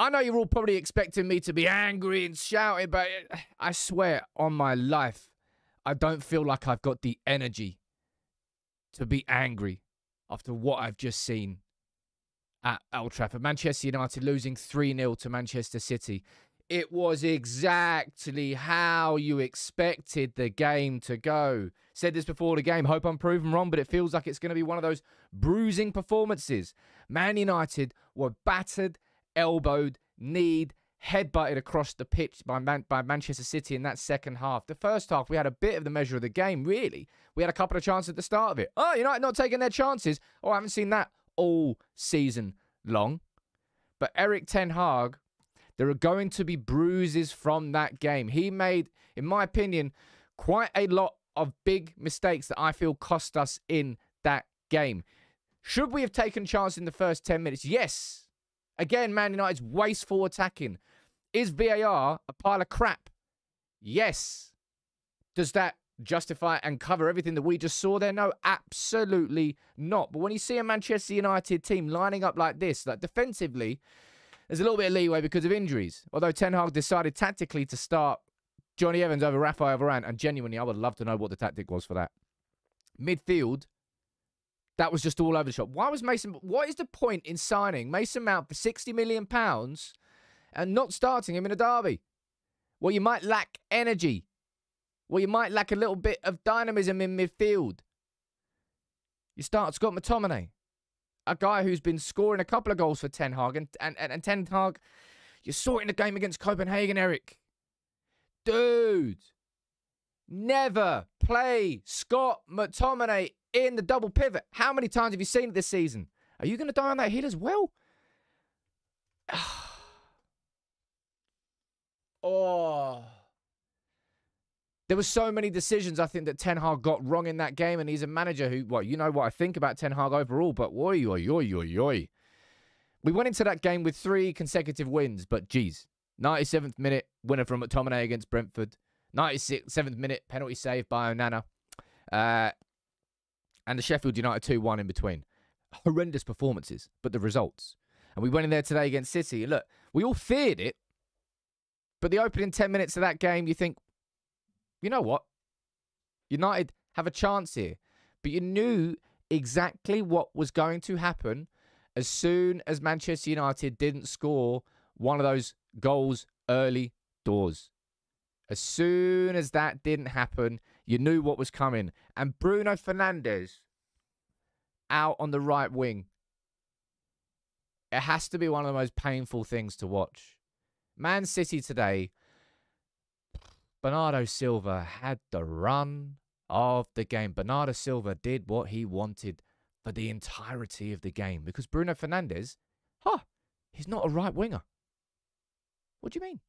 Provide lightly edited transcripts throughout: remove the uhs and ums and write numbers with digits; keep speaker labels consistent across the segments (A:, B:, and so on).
A: I know you're all probably expecting me to be angry and shouting, but I swear on my life, I don't feel like I've got the energy to be angry after what I've just seen at Old Trafford. Manchester United losing 3-0 to Manchester City. It was exactly how you expected the game to go. Said this before the game. Hope I'm proven wrong, but it feels like it's going to be one of those bruising performances. Man United were battered, elbowed, kneed, headbutted across the pitch by Manchester City in that second half. The first half, we had a bit of the measure of the game, really. We had a couple of chances at the start of it. Oh, United not taking their chances. Oh, I haven't seen that all season long. But Erik ten Hag, there are going to be bruises from that game. He made, in my opinion, quite a lot of big mistakes that I feel cost us in that game. Should we have taken chance in the first 10 minutes? Yes. Again, Man United's wasteful attacking. Is VAR a pile of crap? Yes. Does that justify and cover everything that we just saw there? No, absolutely not. But when you see a Manchester United team lining up like this, like defensively, there's a little bit of leeway because of injuries. Although Ten Hag decided tactically to start Johnny Evans over Raphael Varane, and genuinely, I would love to know what the tactic was for that. Midfield, that was just all over the shop. Why was Mason... What is the point in signing Mason Mount for £60 million and not starting him in a derby? Well, you might lack energy. Well, you might lack a little bit of dynamism in midfield. You start Scott McTominay, a guy who's been scoring a couple of goals for Ten Hag. And Ten Hag, you saw it in the game against Copenhagen, Erik. Dude, never play Scott McTominay in the double pivot. How many times have you seen it this season? Are you going to die on that hit as well? Oh. There were so many decisions, I think, that Ten Hag got wrong in that game, and he's a manager who, well, you know what I think about Ten Hag overall, but oi, oi, oi, oi, oi. We went into that game with 3 consecutive wins, but geez, 97th minute winner from McTominay against Brentford, 97th minute penalty save by Onana, and the Sheffield United 2-1 in between. Horrendous performances, but the results. And we went in there today against City, and look, we all feared it, but the opening 10 minutes of that game, you think, you know what? United have a chance here. But you knew exactly what was going to happen as soon as Manchester United didn't score one of those goals early doors. As soon as that didn't happen, you knew what was coming. And Bruno Fernandes out on the right wing. It has to be one of the most painful things to watch. Man City today, Bernardo Silva had the run of the game. Bernardo Silva did what he wanted for the entirety of the game. Because Bruno Fernandes, he's not a right winger. What do you mean?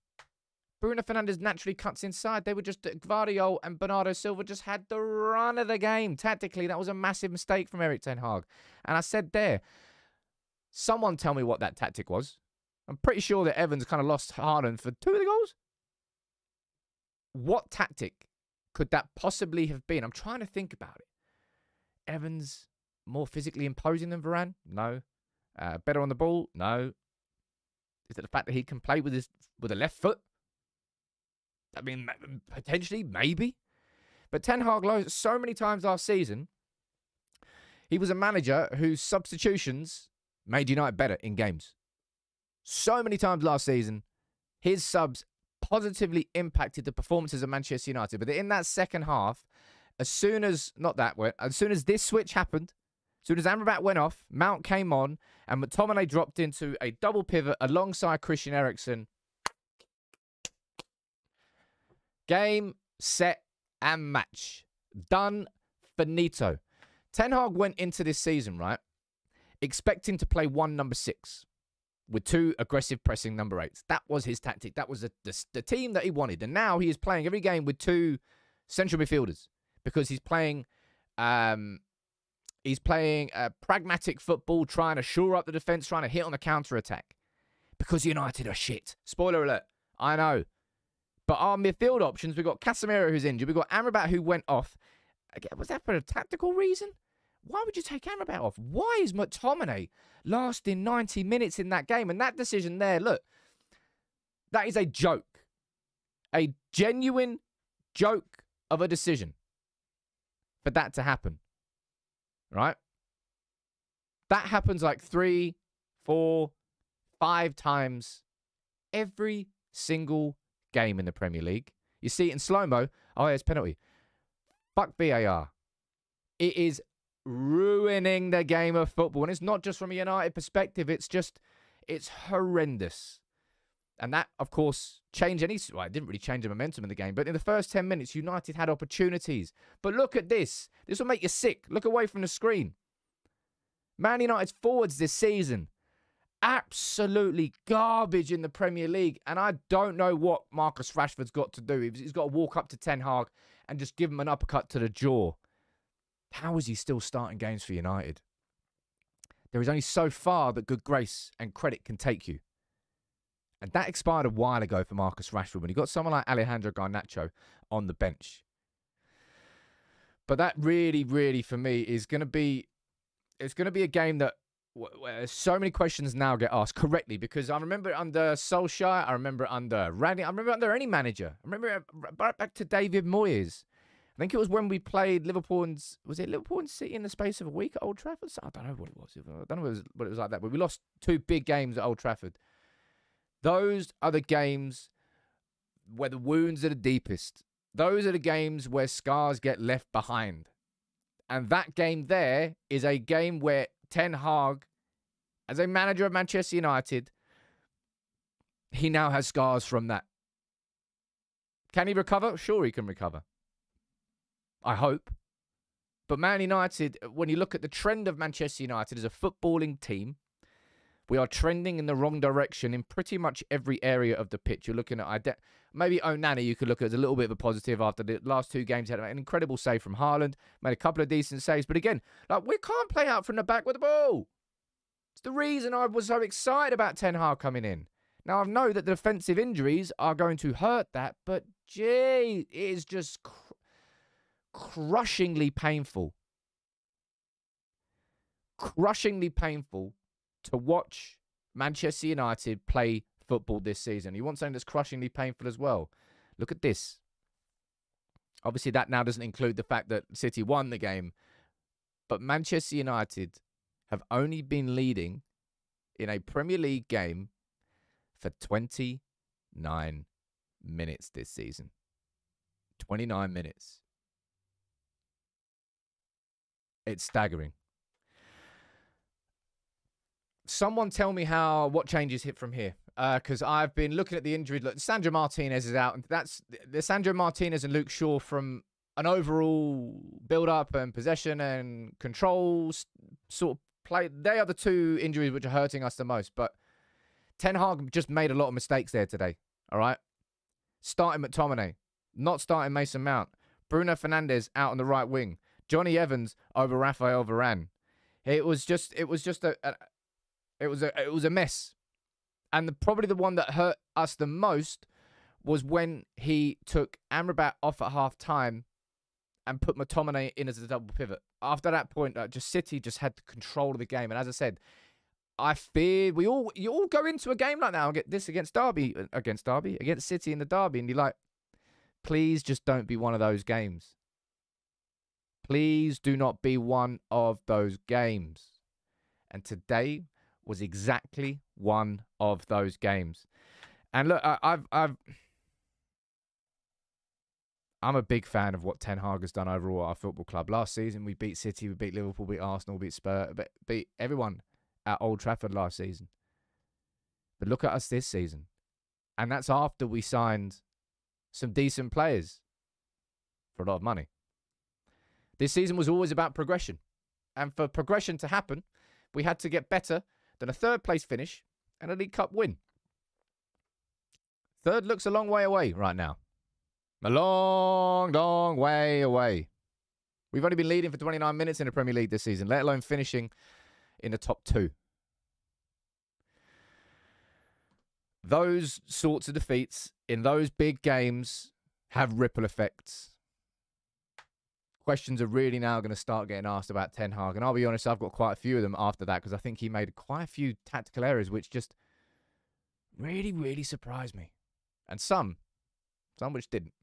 A: Bruno Fernandes naturally cuts inside. They were just, Gvardiol and Bernardo Silva just had the run of the game. Tactically, that was a massive mistake from Erik ten Hag. And I said there, someone tell me what that tactic was. I'm pretty sure that Evans kind of lost Haaland for 2 of the goals. What tactic could that possibly have been? I'm trying to think about it. Evans more physically imposing than Varane? No. Better on the ball? No. Is it the fact that he can play with a left foot? I mean, potentially, maybe. But Ten Hag, so many times last season, he was a manager whose substitutions made United better in games. So many times last season, his subs positively impacted the performances of Manchester United. But in that second half, as soon as this switch happened, as soon as Amrabat went off, Mount came on, and McTominay dropped into a double pivot alongside Christian Eriksen. Game, set, and match. Done, finito. Ten Hag went into this season, right, expecting to play one number 6 with 2 aggressive pressing number 8s. That was his tactic. That was the team that he wanted. And now he is playing every game with 2 central midfielders because he's playing pragmatic football, trying to shore up the defence, trying to hit on the counter-attack. Because United are shit. Spoiler alert. I know. But our midfield options, we've got Casemiro who's injured. We've got Amrabat who went off. Again, was that for a tactical reason? Why would you take Amrabat off? Why is McTominay lasting 90 minutes in that game? And that decision there, look, That is a joke. A genuine joke of a decision for that to happen. Right? That happens like 3, 4, 5 times every single game in the Premier League. You see it in slow-mo. Oh, yeah, it's penalty. Fuck VAR. It is ruining the game of football. And it's not just from a United perspective. It's horrendous. And that, of course, changed well, it didn't really change the momentum in the game. But in the first 10 minutes, United had opportunities. But look at this. This will make you sick. Look away from the screen. Man United's forwards this season, absolutely garbage in the Premier League. And I don't know what Marcus Rashford's got to do. He's got to walk up to Ten Hag and just give him an uppercut to the jaw. How is he still starting games for United? There is only so far that good grace and credit can take you. And that expired a while ago for Marcus Rashford when you got someone like Alejandro Garnacho on the bench. But that really, really, for me, is going to be... It's going to be a game that where so many questions now get asked correctly, because I remember it under Solskjaer, I remember it under Ranieri, I remember it under any manager. I remember it right back to David Moyes. I think it was when we played Liverpool and... Was it Liverpool and City in the space of a week at Old Trafford? I don't know what it was. I don't know what it was like that. But we lost 2 big games at Old Trafford. Those are the games where the wounds are the deepest. Those are the games where scars get left behind. And that game there is a game where Ten Hag, as a manager of Manchester United, he now has scars from that. Can he recover? Sure, he can recover. I hope. But Man United, when you look at the trend of Manchester United as a footballing team, we are trending in the wrong direction in pretty much every area of the pitch. You're looking at maybe Onana, you could look at as a little bit of a positive after the last 2 games. He had an incredible save from Haaland, made a couple of decent saves. But again, like, we can't play out from the back with the ball. It's the reason I was so excited about Ten Hag coming in. Now, I know that the defensive injuries are going to hurt that, but gee, it is just crushingly painful. Crushingly painful to watch Manchester United play football this season. You want something that's crushingly painful as well? Look at this. Obviously, that now doesn't include the fact that City won the game. But Manchester United have only been leading in a Premier League game for 29 minutes this season. 29 minutes. It's staggering. Someone tell me what changes hit from here. Because I've been looking at the injuries. Look, Sandro Martinez is out. And that's the Sandro Martinez and Luke Shaw from an overall build-up and possession and control sort of play. They are the 2 injuries which are hurting us the most. But Ten Hag just made a lot of mistakes there today. All right? Starting McTominay. Not starting Mason Mount. Bruno Fernandes out on the right wing. Johnny Evans over Raphael Varane. It was a mess. And probably the one that hurt us the most was when he took Amrabat off at half-time and put McTominay in as a double pivot. After that point, City just had control of the game. And as I said, I feared you all go into a game like that and get this against City in the derby, and you're like, please just don't be one of those games. Please do not be one of those games. And today was exactly one of those games. And look, I'm a big fan of what Ten Hag has done overall at our football club. Last season, we beat City, we beat Liverpool, beat Arsenal, beat Spurs, beat everyone at Old Trafford last season. But look at us this season. And that's after we signed some decent players for a lot of money. This season was always about progression. And for progression to happen, we had to get better than a 3rd place finish and a League Cup win. 3rd looks a long way away right now. A long, long way away. We've only been leading for 29 minutes in the Premier League this season, let alone finishing in the top 2. Those sorts of defeats in those big games have ripple effects. Questions are really now going to start getting asked about Ten Hag. And I'll be honest, I've got quite a few of them after that, because I think he made quite a few tactical errors which just really, really surprised me. And some which didn't.